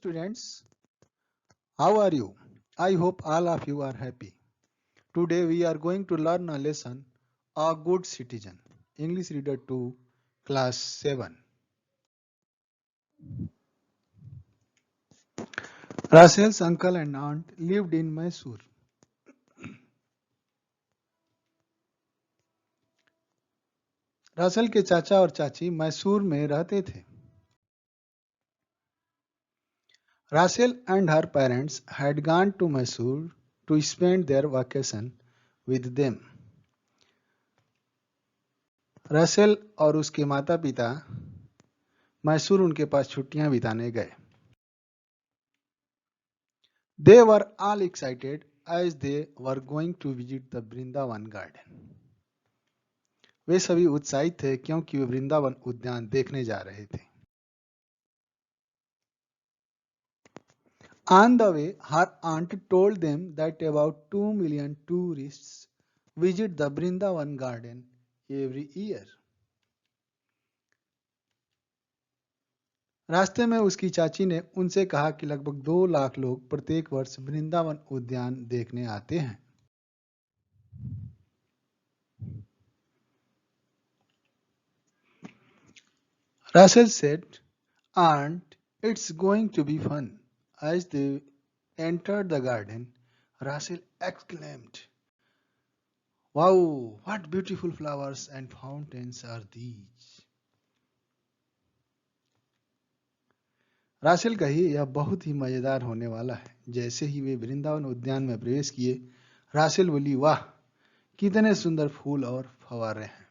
Students, how are you? I hope all of you are happy. Today we are going to learn a lesson, A Good Citizen, English Reader 2, Class 7. Russell's uncle and aunt lived in Mysore. Russell के चाचा और चाची मैसूर में रहते थे. Russell and her parents had gone to Mysore to spend their vacation with them. Russell और उसके माता पिता मैसूर उनके पास छुट्टियां बिताने गए. They were all excited as they were going to visit the Vrindavan garden. वे सभी उत्साहित थे क्योंकि वे वृंदावन उद्यान देखने जा रहे थे. On the way, her aunt told them that about 2 million tourists visit the Vrindavan garden every year. रास्ते में उसकी चाची ने उनसे कहा कि लगभग 2 लाख लोग प्रत्येक वर्ष वृंदावन उद्यान देखने आते हैं. Russell said, "Aunt, it's going to be fun." As they entered the garden, Russell exclaimed, "Wow, what beautiful flowers and fountains are these!" Russell कही, यह बहुत ही मजेदार होने वाला है. जैसे ही वे वृंदावन उद्यान में प्रवेश किए, रासेल बोली, वाह, कितने सुंदर फूल और फव्वारे हैं.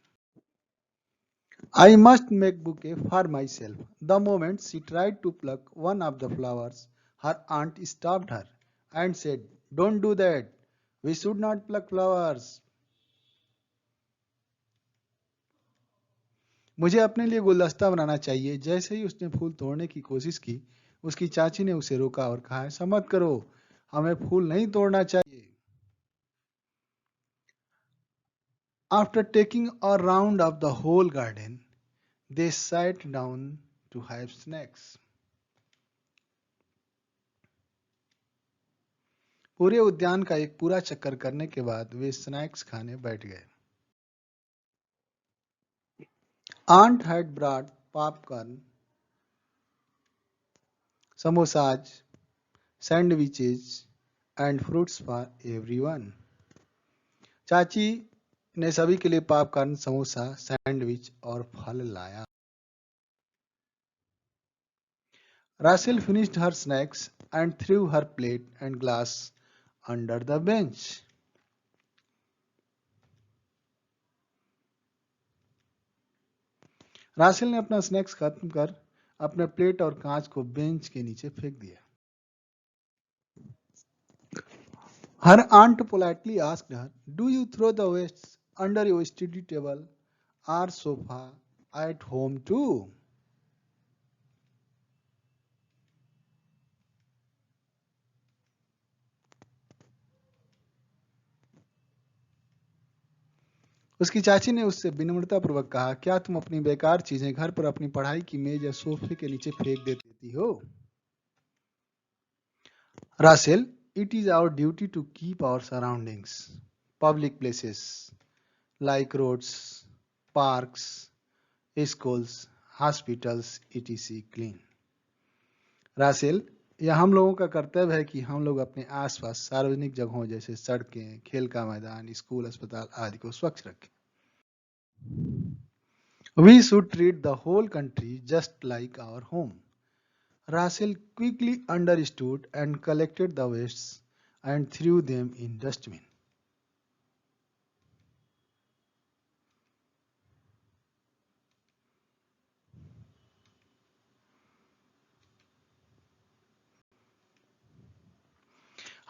I must make bouquet for myself. The moment she tried to pluck one of the flowers, her aunt stopped her and said, "Don't do that. We should not pluck flowers." मुझे अपने लिए गुलदस्ता बनाना चाहिए. जैसे ही उसने फूल तोड़ने की कोशिश की, उसकी चाची ने उसे रोका और कहा, ऐसा मत करो, हमें फूल नहीं तोड़ना चाहिए. After taking a round of the whole garden, they sat down to have snacks. पूरे उद्यान का एक पूरा चक्कर करने के बाद वे स्नैक्स खाने बैठ गए. Aunt had brought popcorn, samosas, sandwiches and fruits for everyone. चाची ने सभी के लिए पॉपकॉर्न, समोसा, सैंडविच और फल लाया. Rachel finished her snacks and threw her plate and glass under the bench. Russell ने अपना स्नैक्स खत्म कर अपने प्लेट और कांच को बेंच के नीचे फेंक दिया. Her aunt politely asked her, "Do you throw the waste under your study table or sofa at home too?" उसकी चाची ने उससे विनम्रतापूर्वक कहा, क्या तुम अपनी बेकार चीजें घर पर अपनी पढ़ाई की मेज या सोफे के नीचे फेंक देती हो? Russell, it is our duty to keep our surroundings, public places like roads, parks, schools, hospitals, etc. clean. Russell, यह हम लोगों का कर्तव्य है कि हम लोग अपने आसपास सार्वजनिक जगहों जैसे सड़कें, खेल का मैदान, स्कूल, अस्पताल आदि को स्वच्छ रखें. We should treat the whole country just like our home. Russell quickly understood and collected the wastes and threw them in dustbin.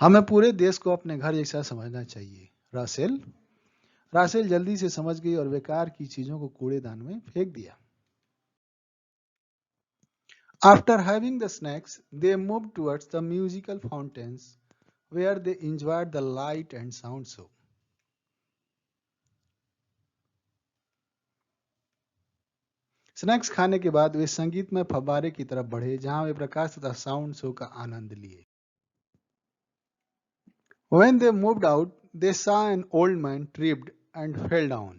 हमें पूरे देश को अपने घर जैसा समझना चाहिए. रासेल जल्दी से समझ गई और बेकार की चीजों को कूड़ेदान में फेंक दिया. After having the snacks, they moved towards the musical fountains where they enjoyed the light and sound show. Snacks खाने के बाद वे संगीतमय फव्वारे की तरफ बढ़े जहां वे प्रकाश तथा साउंड शो का आनंद लिए। When they moved out, they saw an old man tripped and fell down.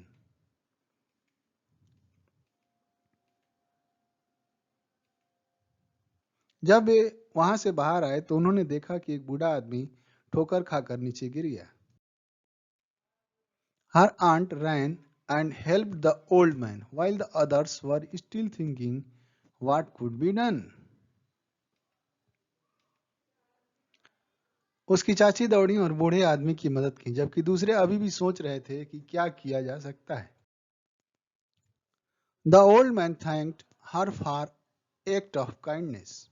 जब वे वहां से बाहर आए तो उन्होंने देखा कि एक बूढ़ा आदमी ठोकर खाकर नीचे गिर गया। Her aunt ran and helped the old man while the others were still thinking what could be done. उसकी चाची दौड़ी और बूढ़े आदमी की मदद की जबकि दूसरे अभी भी सोच रहे थे कि क्या किया जा सकता है। The old man thanked her for act of kindness.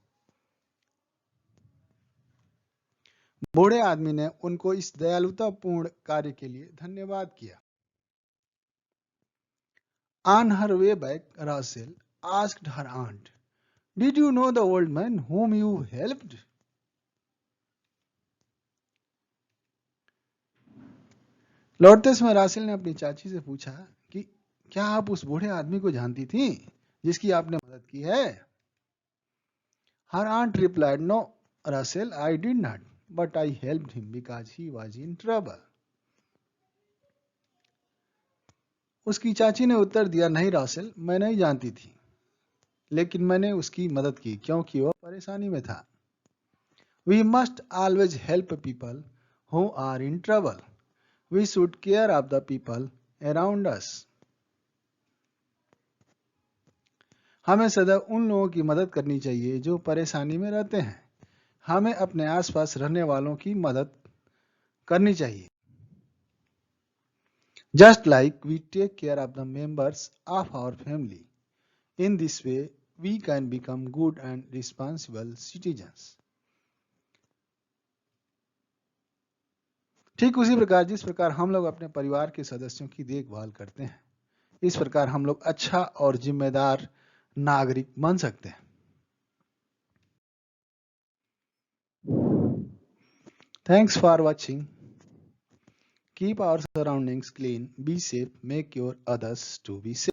बूढ़े आदमी ने उनको इस दयालुतापूर्ण कार्य के लिए धन्यवाद किया। On her way back, Rachel asked her aunt, "Did you know the old man whom you helped?" लौटते समय रासेल ने अपनी चाची से पूछा कि क्या आप उस बूढ़े आदमी को जानती थी जिसकी आपने मदद की है? Her aunt replied, "No, Rachel, I did not, but I helped him because he was in trouble." उसकी चाची ने उत्तर दिया, नहीं रासेल, मैं नहीं जानती थी, लेकिन मैंने उसकी मदद की क्योंकि वह परेशानी में था। We must always help people who are in trouble. We should care of the people around us. हमें सदा उन लोगों की मदद करनी चाहिए जो परेशानी में रहते हैं। हमें अपने आसपास रहने वालों की मदद करनी चाहिए। Just like we take care of the members of our family. In this way, we can become good and responsible citizens. ठीक उसी प्रकार जिस प्रकार हम लोग अपने परिवार के सदस्यों की देखभाल करते हैं, इस प्रकार हम लोग अच्छा और जिम्मेदार नागरिक बन सकते हैं। Thanks for watching. Keep our surroundings clean, be safe, make your others to be safe.